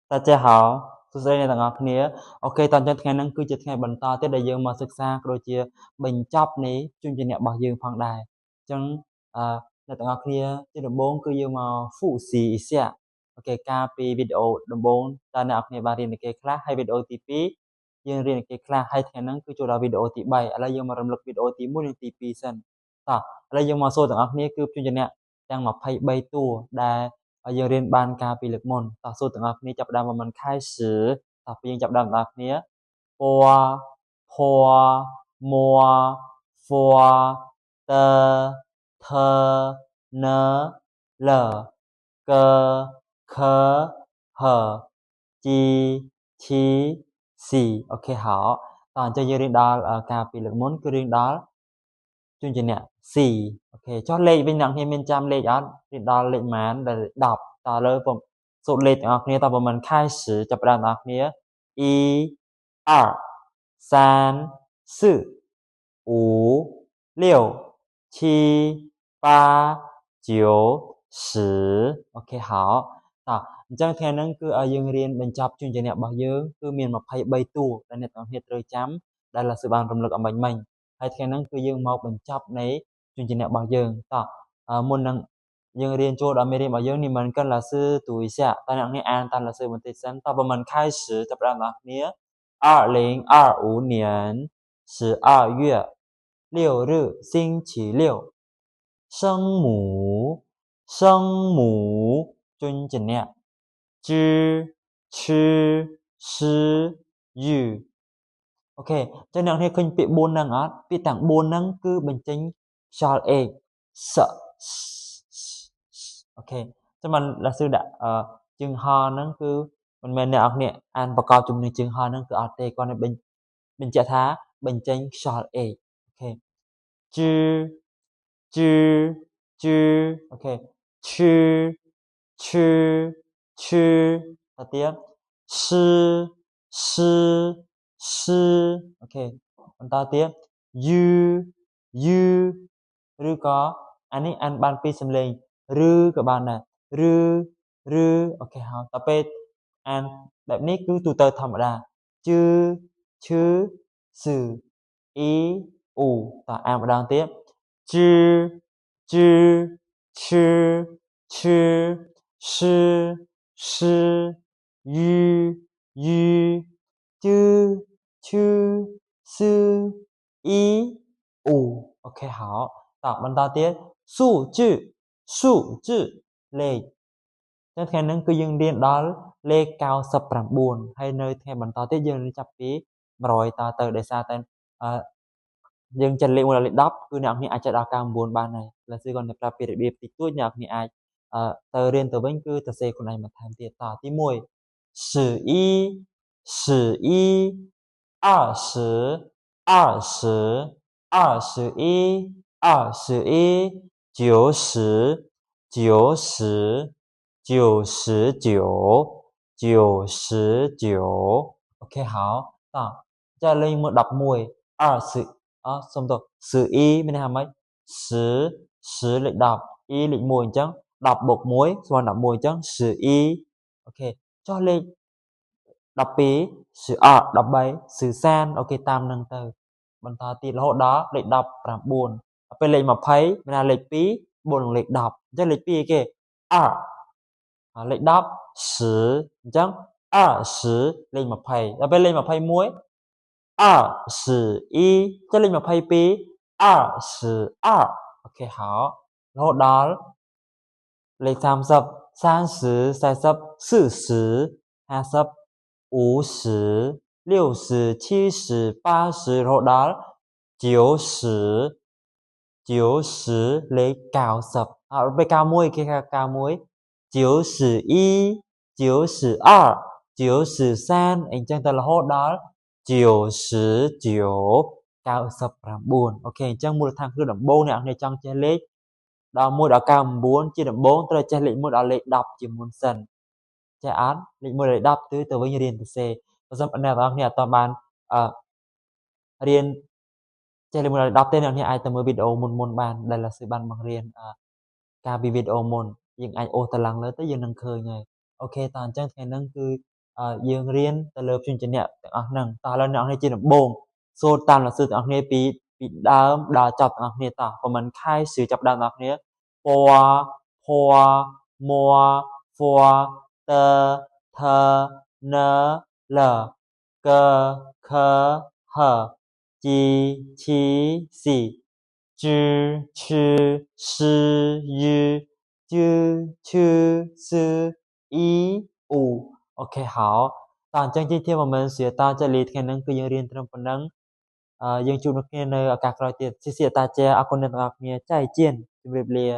大家好សួស្តីអ្នកទាំងអស់គ្នាអូខេតើអញ្ចឹងថ្ងៃហ្នឹងគឺជាថ្ងៃបន្តទៀតដែលយើងមកសិក្សាក៏ដូចជាបញ្ចប់នៃជំនាញរបស់យើងផងដែរអញ្ចឹងអ្នកទាំងអស់គ្នាជាដំបូងគឺយើងមកហ្វូស៊ីអ៊ីសៀអូខេកាលពីវីដេអូដំបូងតើអ្នកទាំងអស់គ្នាបានរៀនពីគេខ្លះហើយវីដេអូទី2យើងរៀនពីគេខ្លះហើយថ្ងៃហ្នឹងគឺចូលដល់វីដេអូទី3ឥឡូវយើងមករំលឹកវីដេអូទី1និងទី2សិនតោះឥឡូវយើងមកសួរទាំងអស់គ្នាគឺជំនាញទាំង23តួដែលយើងរៀនបានកាលពីលើកមុនតោះសួរទាំងអស់គ្នាចាប់ផ្ដើមមកមិនខែសឺតោះពីយើងចាប់ផ្ដើមទាំងអស់គ្នាពណ៌ភ័រមួហ្វ័រតើថនលកខហជីឈីស៊ីអូខេហៅតោះអញ្ចឹងយើងរៀនដល់កាលពីលើកមុនគឺរៀនដល់ជួនជាអ្នក C អូខេចុះលេខវិញអ្នកគ្នាមានចាំលេខអត់រៀនដល់លេខម៉ានដល់10តើលើពុំសូត្រលេខទាំងអស់គ្នាតើប្រហែលខែសចាប់ផ្ដើមទាំងអស់គ្នា1 2 3 4 5 6 7 8 9 10អូខេហៅតោះអញ្ចឹងថ្ងៃហ្នឹងគឺឲ្យយើងរៀនបញ្ចប់ជួនជាអ្នករបស់យើងគឺមាន23តួដែលអ្នកទាំងអស់គ្នាត្រូវចាំដែលឡាស៊ឺបានរំលឹកអំបញ្ញមិញហើយថ្ងៃហ្នឹងគឺយើងមកបញ្ចប់នៃជំនាញរបស់យើងតោះមុននឹងយើងរៀនចូលដល់មេរៀនរបស់យើងនេះមិនកិនឡាស៊ឺទូរស័ព្ទតើអ្នកនេះអានតាមឡាស៊ឺបន្តិចសិនតើបើមិនខែសចាប់ផ្ដើមអ្នកគ្នា2025年12月6日星期六生母ជួនជាអ្នក知吃诗语អូខេចឹងអ្នកនេះឃើញពាក្យ4ហ្នឹងអត់ពាក្យទាំង4ហ្នឹងគឺបញ្ចេញខ្យល់អេកសអូខេចាំមិនឡាស៊ឺដាក់ជើងហហ្នឹងគឺមិនមែនអ្នកនរគ្នាអានប្រកបជាមួយជើងហហ្នឹងគឺអត់ទេគាត់នឹងបញ្ជាក់ថាបញ្ចេញខ្យល់អេកអូខេជឺជឺជឺអូខេឈឺឈឺឈឺតទៀតឈឺអូខេបន្តទៀតយឺឬក៏អានេះអានបានពីសំឡេងឬក៏បានដែរឬអូខេហើយដល់ពេលអានបែបនេះគឺទូទៅធម្មតាជឺឈឺស៊ឺអ៊ីអ៊ូតអានម្ដងទៀតជឺឈឺឈឺយឺជឺឈឺស៊ឺអ៊ីអ៊ូអូខេហៅតបន្តទៀតស៊ូជឺលេខនៅថ្ងៃហ្នឹងគឺយើងរៀនដល់លេខ99ហើយនៅថ្ងៃបន្តទៀតយើងនឹងចាប់ពី100តទៅដោយសារតែយើងចេះលេខ1ដល់លេខ10គឺអ្នកនរគ្នាអាចចេះដល់99បានហើយឡើយគឺគាត់តែប្រាប់ពីរបៀបតិចតួចអ្នកនរគ្នាអាចទៅរៀនទៅវិញគឺទៅសេខ្លួនឯងបន្ថែមទៀតតទី11120អូខេ好再លេខមួយ11 20សុំទោស11មានន័យថាម៉េច10លេខ10 e លេខ1អញ្ចឹង10 + 1 = 11អញ្ចឹង10អូខេចុះលេខ12 13 30អូខេតាមនឹងទៅបន្តទៀតរហូតដល់លេខ19ដល់ពេលលេខ20មានថាលេខ2បូកនឹងលេខ10អញ្ចឹងលេខ2អីគេលេខ10 10អញ្ចឹង20លេខ20ដល់ពេលលេខ21 21ចុះលេខ22 22អូខេហៅរហូតដល់លេខ30 30 40 40 50 50 60 70 80រហូតដល់90លេខ90ហើយពេល91គេហៅ91 91 92 93អញ្ចឹងទៅរហូតដល់99 99អូខេអញ្ចឹងមូលដ្ឋានគ្រឹះដំបូងអ្នកនរចង់ចេះលេខដល់1ដល់99ជាដំបូងត្រូវចេះលេខ1ដល់លេខ10ជាមុនសិនចេះអត់លេខ1ដល់លេខ10ទៅវិញរៀនទៅសេបើសិនអ្នកនរគ្នាអត់បានរៀនចេះលេខ1ដល់លេខ10ទេអ្នកនរអាចទៅមើលវីដេអូមុនបានដែលឡាស៊ឺបានបង្រៀនកាលពីវីដេអូមុនយើងអាចអូសទៅឡើងលើទៅយើងនឹងឃើញហើយអូខេតើអញ្ចឹងថ្ងៃហ្នឹងគឺ dương riêng từ lớp chuyên nhẹ tiếng Anh nâng ta lên tiếng Anh trên bông số tam là sư tiếng Anh bị đám đào chập tiếng Anh ta và mình khai sử chập đàm tiếng Anh poa poa mua phua tơ thơ nơ lờ cơ khơ hờ chi chi xì chư chư sư yu chư chư sư ý u OK 好ตอนจังที่ที่มันเสียตาจะลีดแค่นั้นคือยังเรียนตรงปนังยังจูนแค่ในอากาศเราเตียเสียตาเจออาคนในตากเนี่ยใจเจียนจุเรียบเรีย